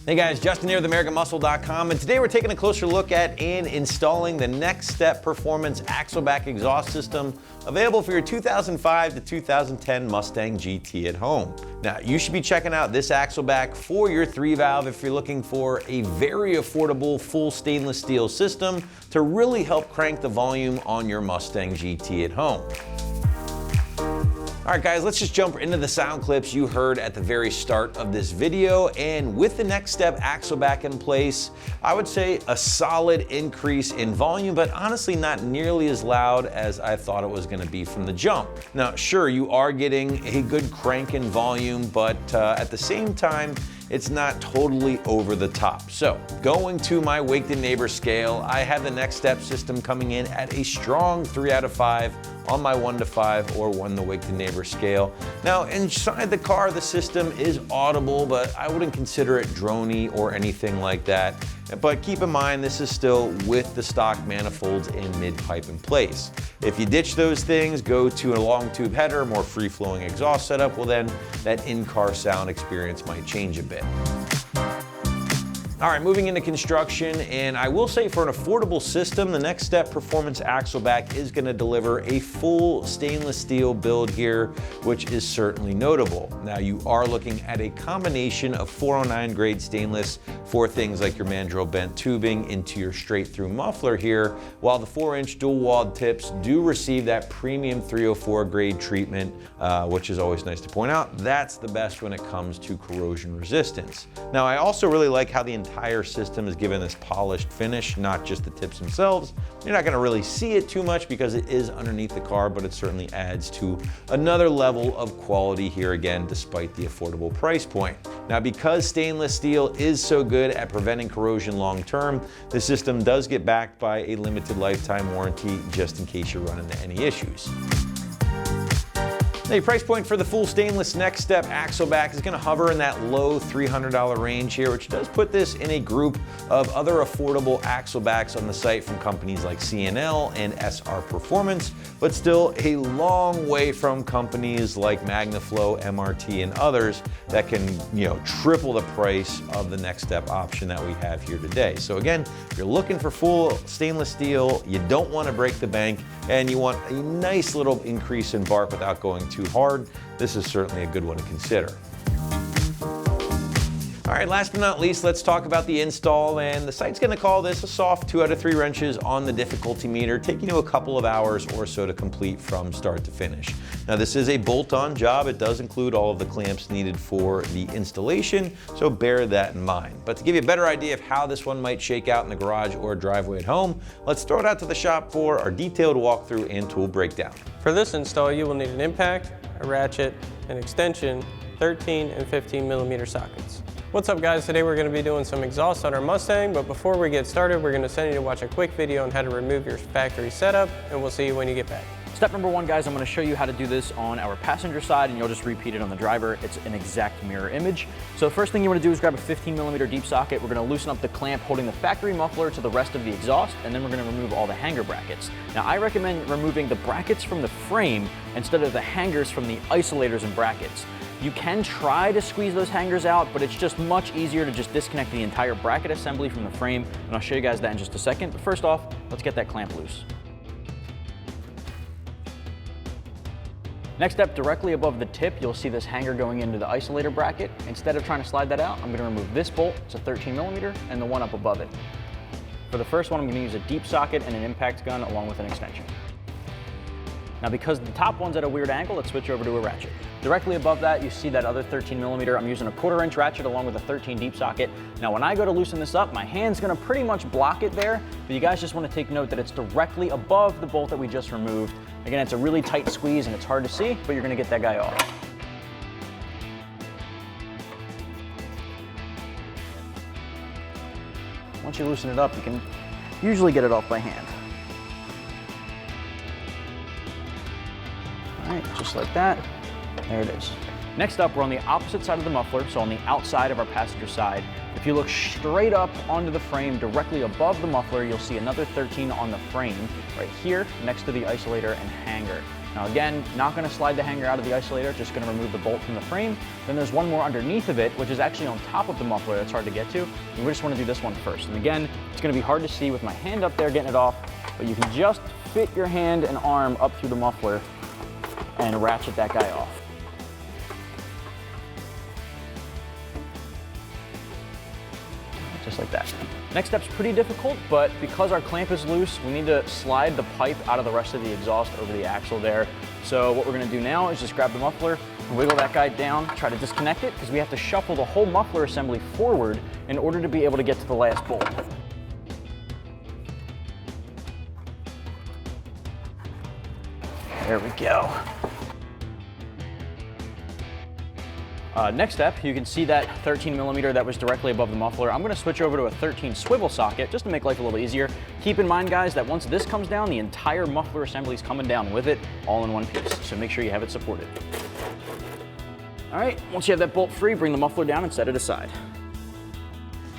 Hey guys, Justin here with AmericanMuscle.com, and today we're taking a closer look at and installing the Next Step Performance Axleback exhaust system available for your 2005 to 2010 Mustang GT at home. Now, you should be checking out this axleback for your 3-valve if you're looking for a very affordable full stainless steel system to really help crank the volume on your Mustang GT at home. All right guys, let's just jump into the sound clips you heard at the very start of this video. And with the Next Step axleback in place, I would say a solid increase in volume, but honestly not nearly as loud as I thought it was gonna be from the jump. Now, sure, you are getting a good crank in volume, but at the same time, it's not totally over the top. So going to my Wake the Neighbor scale, I have the Next Step system coming in at a strong 3 out of 5 on my 1 to 5 or 1 to Wake the Neighbor scale. Now inside the car, the system is audible, but I wouldn't consider it droney or anything like that. But keep in mind, this is still with the stock manifolds and mid-pipe in place. If you ditch those things, go to a long tube header, more free-flowing exhaust setup, well then that in-car sound experience might change a bit. All right, moving into construction, and I will say for an affordable system, the Next Step Performance Axleback is gonna deliver a full stainless steel build here, which is certainly notable. Now, you are looking at a combination of 409 grade stainless for things like your mandrel bent tubing into your straight through muffler here, while the 4-inch dual walled tips do receive that premium 304 grade treatment, which is always nice to point out. That's the best when it comes to corrosion resistance. Now, I also really like how the entire system is given this polished finish, not just the tips themselves. You're not gonna really see it too much because it is underneath the car, but it certainly adds to another level of quality here again, despite the affordable price point. Now, because stainless steel is so good at preventing corrosion long term, the system does get backed by a limited lifetime warranty just in case you run into any issues. The price point for the full stainless Next Step axleback is gonna hover in that low $300 range here, which does put this in a group of other affordable axlebacks on the site from companies like C&L and SR Performance, but still a long way from companies like MagnaFlow, MRT, and others that can, triple the price of the Next Step option that we have here today. So again, if you're looking for full stainless steel, you don't wanna break the bank, and you want a nice little increase in bark without going too hard, this is certainly a good one to consider. All right, last but not least, let's talk about the install, and the site's gonna call this a soft 2 out of 3 wrenches on the difficulty meter, taking you a couple of hours or so to complete from start to finish. Now, this is a bolt-on job. It does include all of the clamps needed for the installation, so bear that in mind. But to give you a better idea of how this one might shake out in the garage or driveway at home, let's throw it out to the shop for our detailed walkthrough and tool breakdown. For this install, you will need an impact, a ratchet, an extension, 13 and 15 millimeter sockets. What's up guys, today we're going to be doing some exhaust on our Mustang, but before we get started, we're going to send you to watch a quick video on how to remove your factory setup, and we'll see you when you get back. Step number 1, guys, I'm going to show you how to do this on our passenger side, and you'll just repeat it on the driver. It's an exact mirror image. So the first thing you want to do is grab a 15 millimeter deep socket. We're going to loosen up the clamp holding the factory muffler to the rest of the exhaust, and then we're going to remove all the hanger brackets. Now, I recommend removing the brackets from the frame instead of the hangers from the isolators and brackets. You can try to squeeze those hangers out, but it's just much easier to just disconnect the entire bracket assembly from the frame, and I'll show you guys that in just a second. But first off, let's get that clamp loose. Next up, directly above the tip, you'll see this hanger going into the isolator bracket. Instead of trying to slide that out, I'm going to remove this bolt, it's a 13 millimeter, and the one up above it. For the first one, I'm going to use a deep socket and an impact gun along with an extension. Now, because the top one's at a weird angle, let's switch over to a ratchet. Directly above that, you see that other 13 millimeter. I'm using a 1/4 inch ratchet along with a 13 deep socket. Now, when I go to loosen this up, my hand's gonna pretty much block it there, but you guys just wanna take note that it's directly above the bolt that we just removed. Again, it's a really tight squeeze and it's hard to see, but you're gonna get that guy off. Once you loosen it up, you can usually get it off by hand. All right, just like that. There it is. Next up, we're on the opposite side of the muffler, so on the outside of our passenger side. If you look straight up onto the frame, directly above the muffler, you'll see another 13 on the frame, right here, next to the isolator and hanger. Now again, not gonna slide the hanger out of the isolator, just gonna remove the bolt from the frame. Then there's one more underneath of it, which is actually on top of the muffler that's hard to get to. And we just wanna do this one first. And again, it's gonna be hard to see with my hand up there getting it off, but you can just fit your hand and arm up through the muffler and ratchet that guy off. Just like that. Next step's pretty difficult, but because our clamp is loose, we need to slide the pipe out of the rest of the exhaust over the axle there. So what we're gonna do now is just grab the muffler, wiggle that guy down, try to disconnect it, because we have to shuffle the whole muffler assembly forward in order to be able to get to the last bolt. There we go. Next step, you can see that 13 millimeter that was directly above the muffler. I'm gonna switch over to a 13 swivel socket just to make life a little easier. Keep in mind, guys, that once this comes down, the entire muffler assembly is coming down with it, all in one piece. So make sure you have it supported. All right, once you have that bolt free, bring the muffler down and set it aside.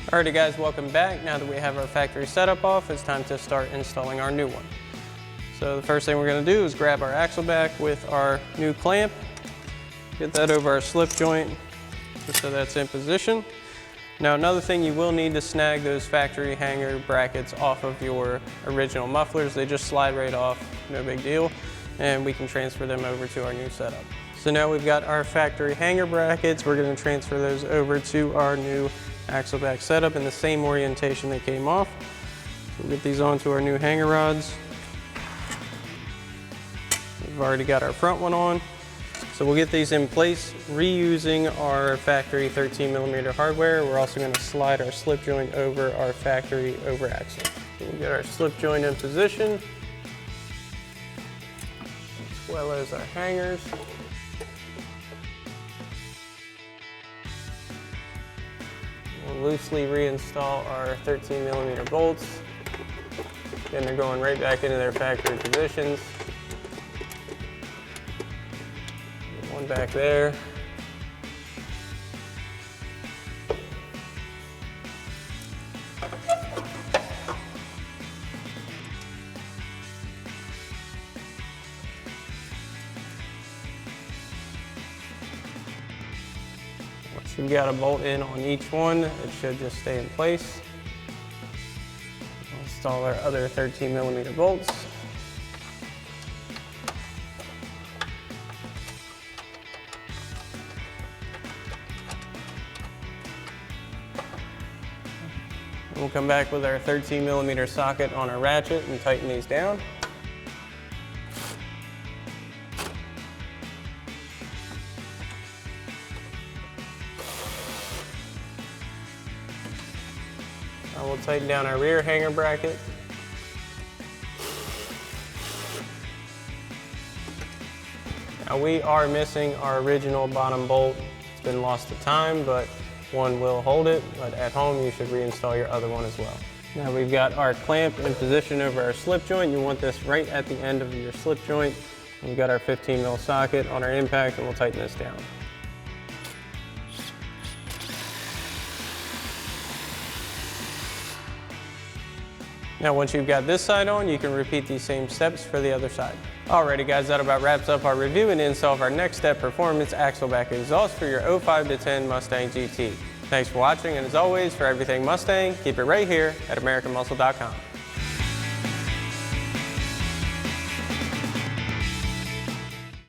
Alrighty guys, welcome back. Now that we have our factory setup off, it's time to start installing our new one. So the first thing we're gonna do is grab our axle back with our new clamp. Get that over our slip joint, just so that's in position. Now another thing, you will need to snag those factory hanger brackets off of your original mufflers. They just slide right off, no big deal, and we can transfer them over to our new setup. So now we've got our factory hanger brackets. We're gonna transfer those over to our new axle back setup in the same orientation they came off. So we'll get these onto our new hanger rods. We've already got our front one on. So we'll get these in place reusing our factory 13 millimeter hardware. We're also going to slide our slip joint over our factory over axle. So we'll get our slip joint in position, as well as our hangers. We'll loosely reinstall our 13 millimeter bolts. Again, they're going right back into their factory positions. One back there. Once you've got a bolt in on each one, it should just stay in place. We'll install our other 13 millimeter bolts. We'll come back with our 13 millimeter socket on our ratchet and tighten these down. Now we'll tighten down our rear hanger bracket. Now we are missing our original bottom bolt. It's been lost to time, but one will hold it, but at home you should reinstall your other one as well. Now we've got our clamp in position over our slip joint. You want this right at the end of your slip joint. We've got our 15 mil socket on our impact, and we'll tighten this down. Now once you've got this side on, you can repeat these same steps for the other side. Alrighty guys, that about wraps up our review and install of our next step performance axle back exhaust for your 05 to 10 Mustang GT. Thanks for watching, and as always, for everything Mustang, keep it right here at AmericanMuscle.com.